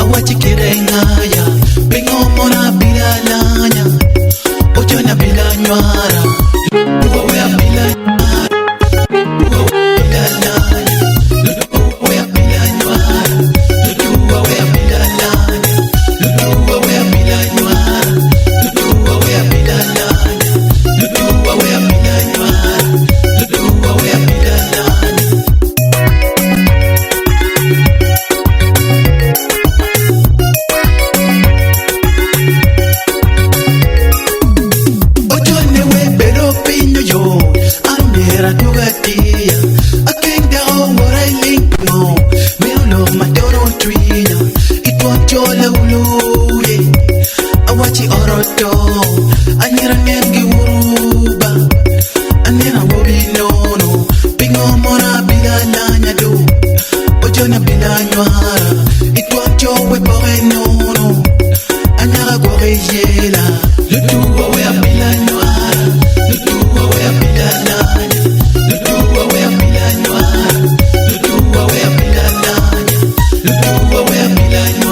awachi kirengaya pingo mona bilalanya ochona bilanywara uwe bilanywara awachi oroto anyira ngemgi uruba anena wobi nono pingo mona bilalanya do ojona bilanywara itwacho we bore nono anyara gorejela le tuwa we bilanywara le tuwa we bilalanya le tuwa we bilanywara le tuwa we bilalanya le tuwa we bilalanya